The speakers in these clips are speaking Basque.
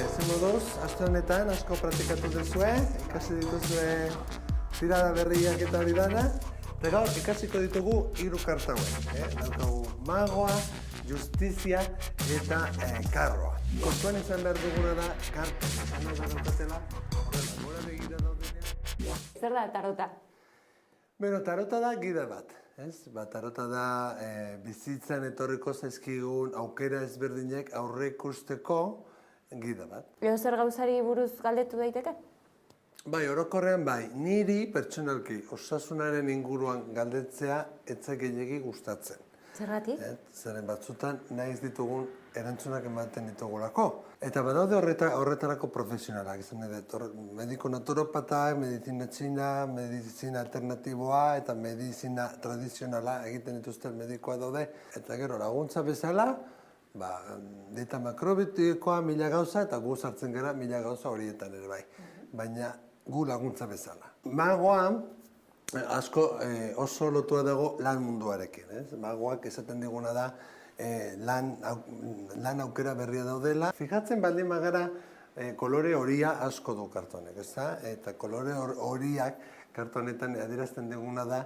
zen moduz, aste honetan asko praktikatu duzue, ikasi dituzue tirada berriak eta hori dana, eta gaur ikasiko ditugu 3 karta hauek. Daukagu magoa, justizia eta karroa. Kontuan izan behar duguna da, karta izan behar daukatela, gora begira daudenean. Zer da tarota? Beno, tarota da gida bat. Tarota da bizitzan etorriko zaizkigun aukera ezberdinek aurre ikusteko gida bat. Edo zer gauzari buruz galdetu daiteke? Bai, orokorrean bai, niri pertsonalki osasunaren inguruan galdetzea etza gehiegi gustatzen. Zergatik? Zeren batzutan nahiz ditugun erantzunak ematen ditugulako. Eta badaude horretarako profesionalak, izan mediko naturopatak, medizina txina, medizina alternatiboa eta medizina tradizionala egiten dituzten medikoa daude. Eta gero laguntza bezala, dieta makrobiotikoa 1000 gauza eta gu sartzen gara 1000 gauza horietan ere bai. Baina gu laguntza bezala. Magoan, asko oso lotua dago lan munduarekin. Magoak esaten diguna da lan aukera berria daudela. Fijatzen baldin bagara kolore horia asko du kartonek, eta kolore horiak kartonetan adierazten diguna da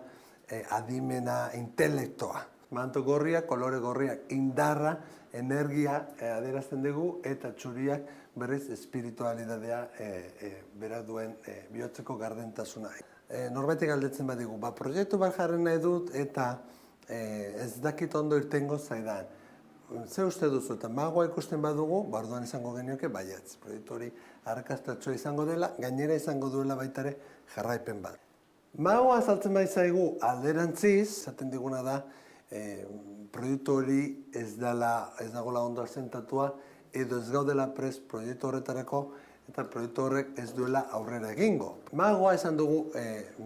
adimena, intelektoa. Manto gorriak, kolore gorriak, indarra, energia adierazten dugu eta txuriak berriz espiritualidadea bera duen bihotzeko gardentasuna. Norbaitek galdetzen badigu, proiektu bat jarren nahi dut eta ez dakit ondo irtengo zaidan. Ze uste duzu eta magoa ikusten badugu, orduan izango genioke baietz. Proiektu hori arrakastatxoa izango dela, gainera izango duela baitare jarraipen bat. Magoa azaltzen baizaigu alderantziz, zaten diguna da, proiektu hori ez dagoela ondo asentatua edo ez gaudela prest proiektu horretarako eta proiektu horrek ez duela aurrera egingo. Magoa esan dugu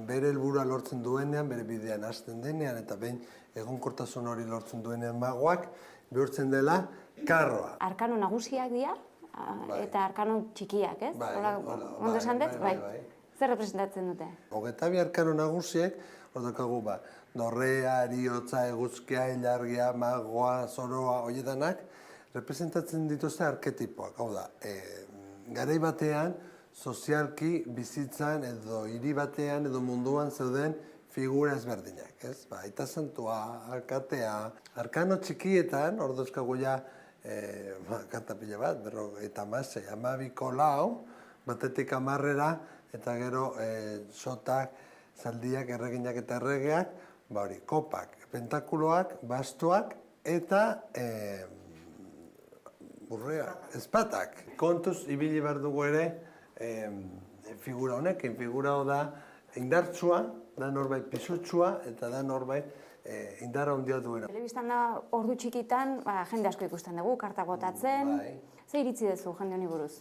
bere helburua lortzen duenean, bere bidean hasten denean eta behin egonkortasun hori lortzen duenean magoak bihurtzen dela karroa. Arkano nagusiak dira eta arkano txikiak, ez? Ondo esan dut? Bai. Zer representatzen dute? 22 arkano nagusiek, hor daukagu dorrea, eriotza, eguzkia, ilargia, magoa, zoroa, horietanak, representatzen dituzte arketipoak. Hau da, garai batean, sozialki bizitzan edo hiri batean edo munduan zeuden figura ezberdinak, ez? Aita santua, alkatea, arkano txikietan, hor dauzkagu ja, karta pila bat, 56, 12, batetik 10-era, eta gero sotak, zaldiak, erreginak eta erregeak, kopak, pentakuloak, bastuak eta ezpatak. Kontuz ibili behar dugu ere figura honekin. Figura da indartsua, da norbait pisutsua eta da norbait indarra handia duena. Telebistan da ordu txikitan jende asko ikusten dugu, kartak botatzen. Ze iritzi duzu jende honi buruz?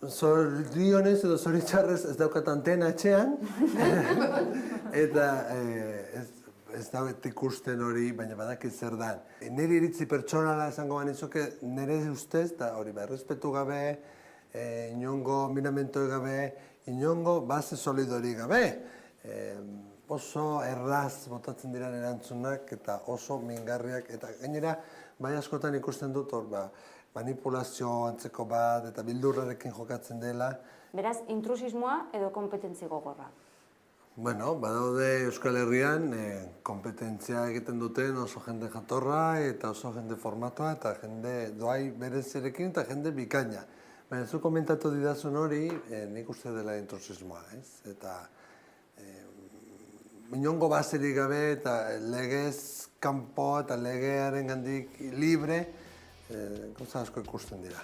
Zorionez edo zoritxarrez ez daukat antena etxean, eta ez daukat ikusten hori, baina badakit zer dan. Nire iritzi pertsonala esango banizuke, nire ustez, eta hori errespetu gabe, inongo miramentu gabe, inongo base solidori gabe. Oso erraz botatzen diren erantzunak eta oso mingarriak, eta gainera, bai askotan ikusten dut hor, manipulazio antzeko bat eta bildurrarekin jokatzen dela. Beraz, intrusismoa edo kompetentzi gogorra? Bueno, badaude Euskal Herrian kompetentzia egiten duten oso jende jatorra eta oso jende formatoa eta jende doai berezerekin eta jende bikaina. Baina zu komentatu didazun hori, nik uste dela intrusismoa, ez? Eta inongo baserik gabe eta legez kanpo eta legearen gandik libre, gauza asko ikusten dira.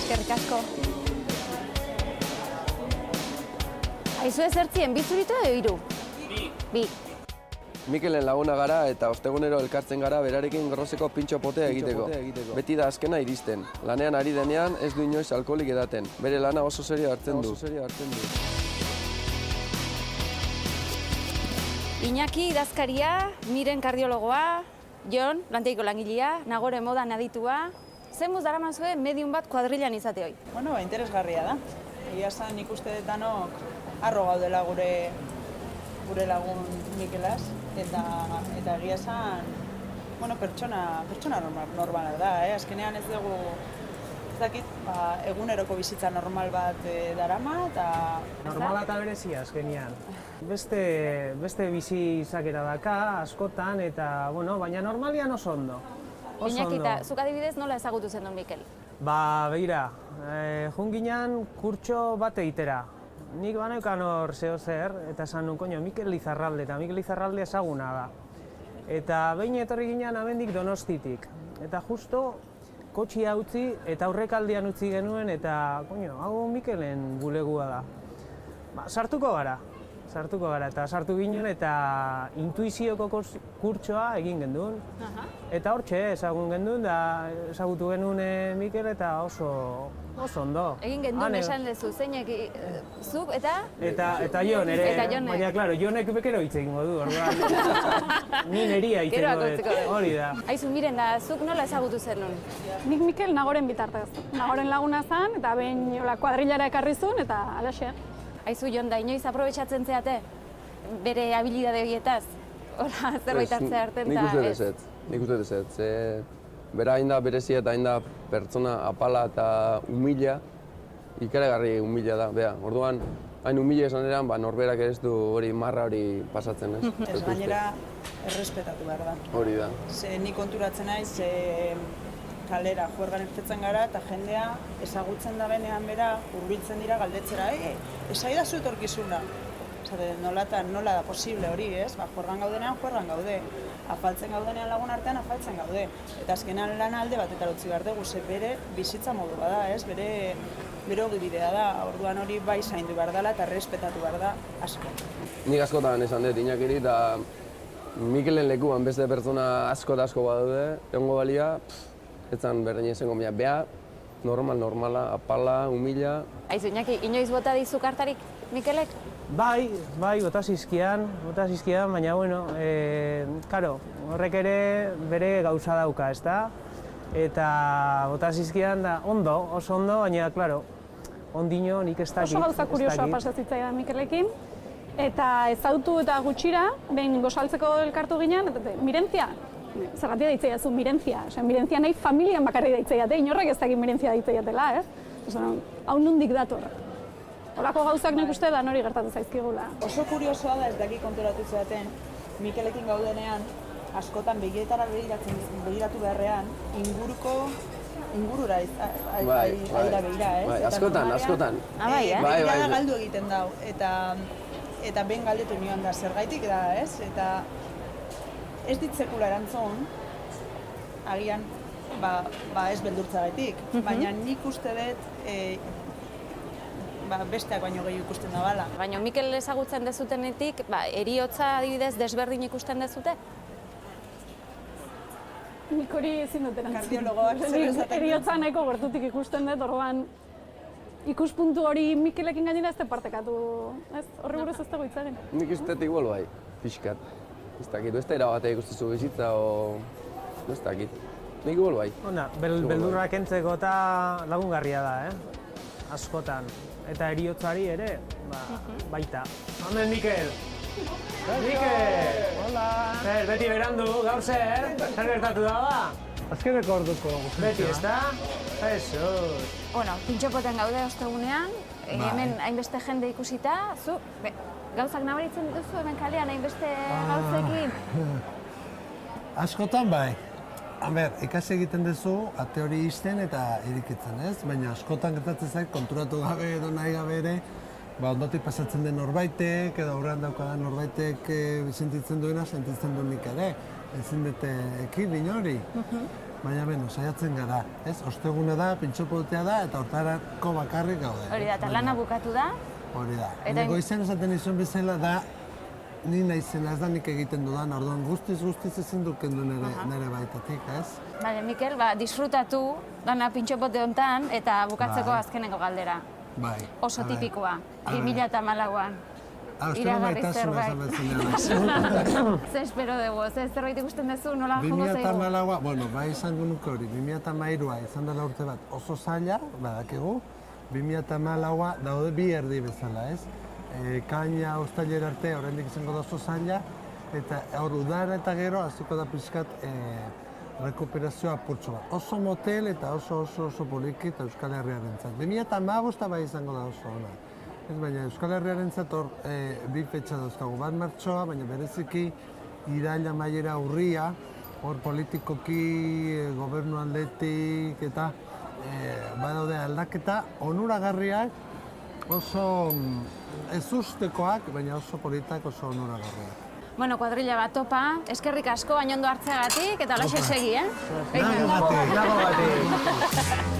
Eskerrik asko. Aizue zertzien, bi zuritu edo 3? Bi. Mikelen laguna gara eta ostegunero elkartzen gara berarekin groseko pintxo potea egiteko. Beti da azkena iristen. Lanean ari denean ez du inoiz alkoholik edaten. Bere lana oso serio hartzen du. Iñaki idazkaria, Miren kardiologoa, Jon, lantegiko langilea, Nagore modan aditua, zen muz daramazue medium bat kuadrilan izate hoi? Bueno, interesgarria da. Egia esan nik uste dut danok harro gaudela gure lagun Mikelaz, eta egia esan, bueno, pertsona normala da, azkenean ez dugu, ez dakit, eguneroko bizitza normal bat darama, eta... Normala eta berezia azkenean. Beste bizi izakera daka, askotan, eta, bueno, baina normalian oso ondo. Iñakita, zuk adibidez nola ezagutu zen duen Mikel? Begira, junginan kurtso bat egitera. Nik baneukan hor zeo zer, eta esan nun, koño, Mikel Lizarralde, eta Mikel Lizarralde ezaguna da. Eta behin etorri ginen amendik Donostitik. Eta justo kotxia utzi eta aurrekaldian utzi genuen, eta, koño, hau Mikelen bulegua da. Sartuko gara, eta sartu ginen eta intuizioko kurtsoa egin genduen. Eta hortxe ezagun genduen, da ezagutu genuen Mikel eta oso ondo. Egin genduen esan lezu, zeinek zuk eta... Eta Jon ere, baina, klaro, Jonek bekero hitz egingo du, orduan. Ni neria hitz egingo dut, hori da. Aizu, miren da, zuk nola ezagutu zen nun? Nik Mikel Nagoren bitartez. Nagoren laguna zen, eta behin kuadrillara ekarri zuen, eta alaxe. Aizu, Jon, da inoiz aprobetxatzen zeate bere habilidade horietaz? Hola, zerbait hartzea hartzen eta ez? Nik uste dut ez. Bera hain da berezia eta hain da pertsona apala eta humila, ikaragarri humila da, beha. Orduan, hain humila esan eran, norberak ez du hori marra hori pasatzen, ez? Ez gainera, errespetatu behar da. Hori da. Ni konturatzen naiz, kalera juergan irtetzen gara eta jendea ezagutzen da benean bera hurbiltzen dira galdetzera, esaidazu etorkizuna. Nola da posible hori, ez? Juergan gaudenean, juergan gaude. Afaltzen gaudenean lagun artean, afaltzen gaude. Eta azkenean lana alde batetara utzi behar dugu, ze bere bizitza modu bada, ez? Bere ogibidea da, orduan hori bai zaindu behar dela eta respetatu behar da asko. Nik askotan esan dut Iñakiri eta Mikelen lekuan beste pertsona asko badaude, egongo balia, etzan berdin esango mila, beha, normala, apala, humila. Aizu, Iñaki, inoiz bota dizu kartarik Mikelek? Bai, bota zizkian, baina, bueno, karo, horrek ere bere gauza dauka, ezta? Eta bota zizkian da ondo, oso ondo, baina, klaro, ondino nik ez dakit. Oso gauza kuriosoa pasatzitzaia Mikelekin, eta ezautu eta gutxira, behin gozaltzeko elkartu ginen, Mirentzia, zergatia deitzea zu Mirentzia, Mirentzia nahi familian bakarri deitzea, inorrek ez dakit Mirentzia deitzea dela, ez? Hau nondik dator. Horako gauzak nik uste da nori gertatu zaizkigula. Oso kuriosoa da ez daki konturatu zeaten, Mikelekin gaudenean, askotan begietara begiratu beharrean, ingurura aira begira, ez? Bai, askotan. Begira galdu egiten dau, eta ben galdetu nioan da zergaitik da, ez? Eta ez ditzekula erantzun, agian, ez beldurtzagatik, baina nik uste dut besteak baino gehiago ikusten da bala. Baina Mikel ezagutzen dezutenetik, eriotza adibidez desberdin ikusten dezute? Nik hori ezin dut erantzun. Kardiologoak zer esaten. Eriotza nahiko gertutik ikusten dut, orduan ikuspuntu hori Mikelekin gainera ez partekatu, ez? Horri buruz ez dago hitz egin. Nik ez dut igual bai, pixkat. Ez dakit, ez da erabatea ikustezu bizitza, ez dakit. Nik igual bai. Beldurrak entzeko eta lagungarria da, askotan. Eta eriotzari ere, baita. Hemen, Mikel! Mikel! Hola! Beti berandu, gaur zer gertatu da ba? Azkeneko orduko guztia. Beti, ez da? Jesus! Bueno, pintxopoten gaude ostegunean, hemen hainbeste jende ikusita, zu, gauzak nabaritzen dituzu hemen kalean hainbeste gauzekin? Askotan bai. Ikasi egiten duzu, ate hori izten eta irikitzen, ez? Baina askotan gertatzen zait, konturatu gabe edo nahi gabe ere, ondotik pasatzen den norbaitek, edo aurrean daukadan norbaitek sentitzen duena, sentitzen du nik ere. Ezin dute ekidin hori. Baina, saiatzen gara, ez? Ostegune da, pintxopotea da, eta hortarako bakarrik gaude. Hori da, eta lana bukatu da? Hori da. Goizean esaten izan bezala da, ni naizena ez da nik egiten dudan, orduan guztiz ezin dut kendu nire baitatik, ez? Bale, Mikel, disfrutatu dana pintxopote honetan eta bukatzeko azkeneko galdera. Bai. Oso tipikoa, 2014an. uste iragarri maitasuna zerbait. esan behar Ze espero dugu, ze zerbait ikusten duzu, nola jongo zaigu? 2014a, bueno, bai izango nuke hori, 2013a izan dela urte bat oso zaila, badakigu, 2014a daude bi erdi bezala, ez? Kaina uztailera arte oraindik izango da oso zaila, eta hor udara eta gero hasiko da pixkat rekuperazioa apurtxo bat. Oso motel eta oso poliki eta Euskal Herriarentzat. 2015 bai izango da oso ona. Ez baina Euskal Herriarentzat hor bi fetxa dauzkagu. Bat martxoa, baina bereziki iraila amaiera urria, hor politikoki, gobernu aldetik eta badaude aldaketa onuragarriak oso ezustekoak, baina oso politak oso onuragarriak. Bueno, kuadrilla bat topa, eskerrik asko baino ondo hartzeagatik eta halaxe segi, eh? Nago bate!